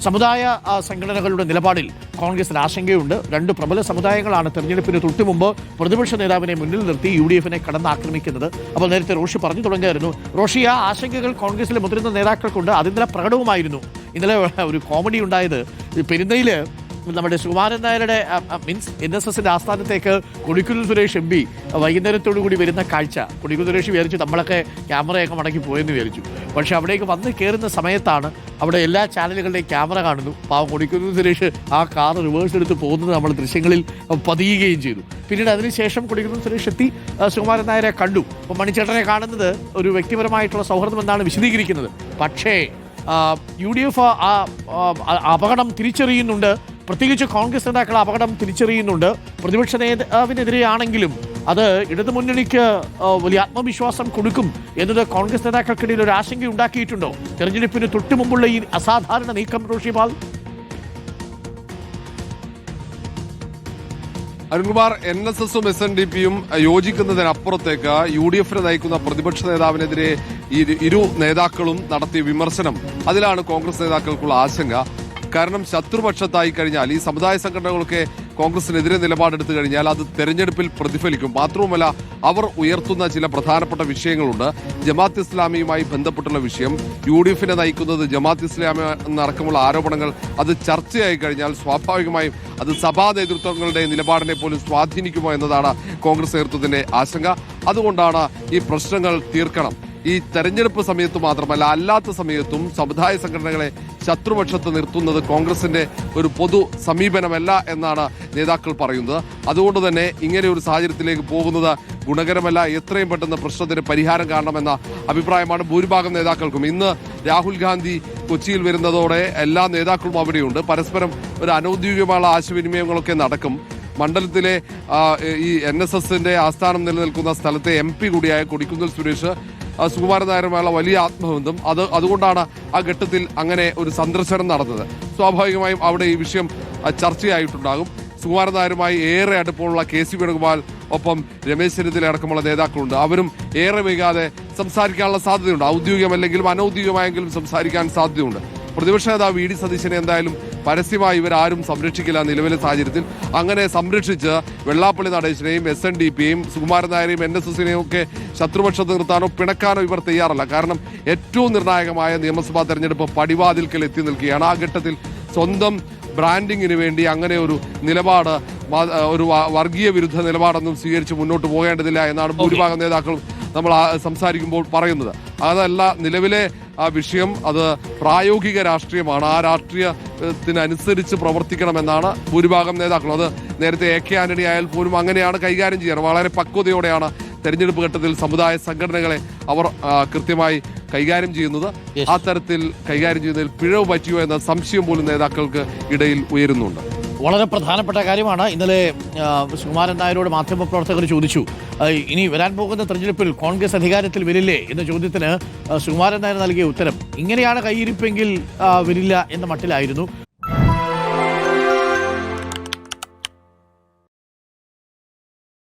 സമുദായ സംഘടനകളുടെ നിലപാടിൽ കോൺഗ്രസിന് ആശങ്കയുണ്ട്. രണ്ട് പ്രബല സമുദായങ്ങളാണ് തെരഞ്ഞെടുപ്പിന് തൊട്ടുമുമ്പ് പ്രതിപക്ഷ നേതാവിനെ മുന്നിൽ നിർത്തി യുഡിഎഫിനെ കടന്നാക്രമിക്കുന്നത്. അപ്പോൾ നേരത്തെ റോഷി പറഞ്ഞു തുടങ്ങിയായിരുന്നു. റോഷി, ആ ആശങ്കകൾ കോൺഗ്രസിലെ മുതിർന്ന നേതാക്കൾക്കുണ്ട്. അതിന്നലെ പ്രകടവുമായിരുന്നു. ഇന്നലെ ഒരു കോമഡി ഉണ്ടായത്, പെരുന്നയിൽ നമ്മുടെ സുകുമാരൻ നായരുടെ മീൻസ് NSSന്റെ ആസ്ഥാനത്തേക്ക് കൊടിക്കുന്നിൽ സുരേഷ് MP വൈകുന്നേരത്തോടു കൂടി വരുന്ന കാഴ്ച. കൊടിക്കുന്നിൽ സുരേഷ് വിചാരിച്ചു നമ്മളൊക്കെ ക്യാമറയൊക്കെ മടക്കി പോയെന്ന് വിചാരിച്ചു. പക്ഷെ അവിടേക്ക് വന്ന് കയറുന്ന സമയത്താണ് അവിടെ എല്ലാ ചാനലുകളുടെയും ക്യാമറ കാണുന്നു. പാവം കൊടിക്കുന്നിൽ സുരേഷ് ആ കാർ റിവേഴ്സ് എടുത്ത് പോകുന്നത് നമ്മൾ ദൃശ്യങ്ങളിൽ പതിയുകയും ചെയ്തു. പിന്നീട് അതിനുശേഷം കൊടിക്കുന്നിൽ സുരേഷ് എത്തി സുകുമാരൻ നായരെ കണ്ടു. അപ്പോൾ മണിച്ചേട്ടനെ കാണുന്നത് ഒരു വ്യക്തിപരമായിട്ടുള്ള സൗഹൃദം എന്നാണ് വിശദീകരിക്കുന്നത്. പക്ഷേ UDF അപകടം തിരിച്ചറിയുന്നുണ്ട്. പ്രത്യേകിച്ച് കോൺഗ്രസ് നേതാക്കൾ അപകടം തിരിച്ചറിയുന്നുണ്ട്. പ്രതിപക്ഷ നേതാവിനെതിരെയാണെങ്കിലും അത് ഇടതുമുന്നണിക്ക് വലിയ ആത്മവിശ്വാസം കൊടുക്കും എന്നത് കോൺഗ്രസ് നേതാക്കൾക്കിടയിൽ ഒരു ആശങ്ക ഉണ്ടാക്കിയിട്ടുണ്ടോ? തെരഞ്ഞെടുപ്പിന് തൊട്ടു മുമ്പുള്ള ഈ അസാധാരണ നീക്കം റോഷിപാൽ. അരുൺകുമാർ, NSSും SNDPയും യോജിക്കുന്നതിനപ്പുറത്തേക്ക് UDFനെ നയിക്കുന്ന പ്രതിപക്ഷ നേതാവിനെതിരെ ഇരു നേതാക്കളും നടത്തിയ വിമർശനം, അതിലാണ് കോൺഗ്രസ് നേതാക്കൾക്കുള്ള ആശങ്ക. കാരണം ശത്രുപക്ഷത്തായി കഴിഞ്ഞാൽ ഈ സമുദായ സംഘടനകളൊക്കെ കോൺഗ്രസിനെതിരെ നിലപാടെടുത്തു കഴിഞ്ഞാൽ അത് തെരഞ്ഞെടുപ്പിൽ പ്രതിഫലിക്കും. മാത്രവുമല്ല, അവർ ഉയർത്തുന്ന ചില പ്രധാനപ്പെട്ട വിഷയങ്ങളുണ്ട്. ജമാഅത്ത് ഇസ്ലാമിയുമായി ബന്ധപ്പെട്ടുള്ള വിഷയം, UDFനെ നയിക്കുന്നത് ജമാഅത്ത് ഇസ്ലാമി എന്നടക്കമുള്ള ആരോപണങ്ങൾ അത് ചർച്ചയായി കഴിഞ്ഞാൽ സ്വാഭാവികമായും അത് സഭാ നേതൃത്വങ്ങളുടെ നിലപാടിനെ പോലും സ്വാധീനിക്കുമോ എന്നതാണ് കോൺഗ്രസ് നേതൃത്വത്തിന്റെ ആശങ്ക. അതുകൊണ്ടാണ് ഈ പ്രശ്നങ്ങൾ തീർക്കണം. ഈ തെരഞ്ഞെടുപ്പ് സമയത്ത് മാത്രമല്ല, അല്ലാത്ത സമയത്തും സമുദായ സംഘടനകളെ ശത്രുപക്ഷത്ത് നിർത്തുന്നത് കോൺഗ്രസിന്റെ ഒരു പൊതു സമീപനമല്ല എന്നാണ് നേതാക്കൾ പറയുന്നത്. അതുകൊണ്ട് തന്നെ ഇങ്ങനെ ഒരു സാഹചര്യത്തിലേക്ക് പോകുന്നത് ഗുണകരമല്ല. എത്രയും പെട്ടെന്ന് പ്രശ്നത്തിന് പരിഹാരം കാണണമെന്ന അഭിപ്രായമാണ് ഭൂരിഭാഗം നേതാക്കൾക്കും. ഇന്ന് രാഹുൽ ഗാന്ധി കൊച്ചിയിൽ വരുന്നതോടെ എല്ലാ നേതാക്കളും അവിടെയുണ്ട്. പരസ്പരം ഒരു അനൌദ്യോഗികമായ ആശയവിനിമയങ്ങളൊക്കെ നടക്കും. മണ്ഡലത്തിലെ ഈ NSSന്റെ ആസ്ഥാനം നിലനിൽക്കുന്ന സ്ഥലത്തെ MP കൂടിയായ കൊടിക്കുന്നിൽ സുരേഷ് സുകുമാരൻ നായരുമായുള്ള വലിയ ആത്മബന്ധം, അതുകൊണ്ടാണ് ആ ഘട്ടത്തിൽ അങ്ങനെ ഒരു സന്ദർശനം നടന്നത്. സ്വാഭാവികമായും അവിടെ ഈ വിഷയം ചർച്ചയായിട്ടുണ്ടാകും. സുകുമാരൻ നായരുമായി ഏറെ അടുപ്പമുള്ള KC വേണുഗോപാൽ, ഒപ്പം രമേശ് ചെന്നിത്തല അടക്കമുള്ള നേതാക്കളുണ്ട്. അവരും ഏറെ വൈകാതെ സംസാരിക്കാനുള്ള സാധ്യതയുണ്ട്. ഔദ്യോഗികമല്ലെങ്കിലും അനൌദ്യോഗികമായെങ്കിലും സംസാരിക്കാൻ സാധ്യതയുണ്ട്. പ്രതിപക്ഷ നേതാവ് VD സതീശനെ എന്തായാലും പരസ്യമായി ഇവരാരും സംരക്ഷിക്കില്ല നിലവിലെ സാഹചര്യത്തിൽ. അങ്ങനെ സംരക്ഷിച്ച് വെള്ളാപ്പള്ളി നടേശനെയും SNDPയെയും സുകുമാരൻ നായരെയും NSSനെയും ഒക്കെ ശത്രുപക്ഷത്ത് നിർത്താനോ പിണക്കാനോ ഇവർ തയ്യാറല്ല. കാരണം ഏറ്റവും നിർണായകമായ നിയമസഭാ തെരഞ്ഞെടുപ്പ് പടിവാതിൽക്കൽ എത്തി നിൽക്കുകയാണ്. ആ ഘട്ടത്തിൽ സ്വന്തം ബ്രാൻഡിങ്ങിന് വേണ്ടി അങ്ങനെ ഒരു നിലപാട്, ഒരു വർഗീയ വിരുദ്ധ നിലപാടൊന്നും സ്വീകരിച്ച് മുന്നോട്ട് പോകേണ്ടതില്ല എന്നാണ് ഭൂരിഭാഗം നേതാക്കളും നമ്മൾ സംസാരിക്കുമ്പോൾ പറയുന്നത്. അതല്ല നിലവിലെ ആ വിഷയം, അത് പ്രായോഗിക രാഷ്ട്രീയമാണ്. ആ രാഷ്ട്രീയത്തിനനുസരിച്ച് പ്രവർത്തിക്കണമെന്നാണ് ഭൂരിഭാഗം നേതാക്കളും. അത് നേരത്തെ AK ആന്റണി ആയാൽ പോലും അങ്ങനെയാണ് കൈകാര്യം ചെയ്യാറ്. വളരെ പക്വതയോടെയാണ് തെരഞ്ഞെടുപ്പ് ഘട്ടത്തിൽ സമുദായ സംഘടനകളെ അവർ കൃത്യമായി കൈകാര്യം ചെയ്യുന്നത്. ആ തരത്തിൽ കൈകാര്യം ചെയ്യുന്നതിൽ പിഴവ് പറ്റിയോ എന്ന സംശയം പോലും നേതാക്കൾക്ക് ഇടയിൽ ഉയരുന്നുണ്ട്. വളരെ പ്രധാനപ്പെട്ട കാര്യമാണ്. ഇന്നലെ സുകുമാരൻ നായരോട് മാധ്യമപ്രവർത്തകർ ചോദിച്ചു, ഇനി വരാൻ പോകുന്ന തെരഞ്ഞെടുപ്പിൽ കോൺഗ്രസ് അധികാരത്തിൽ വരില്ലേ എന്ന ചോദ്യത്തിന് സുകുമാരൻ നായർ നൽകിയ ഉത്തരം ഇങ്ങനെയാണ് കൈയിരിപ്പെങ്കിൽ വരില്ല എന്ന മട്ടിലായിരുന്നു.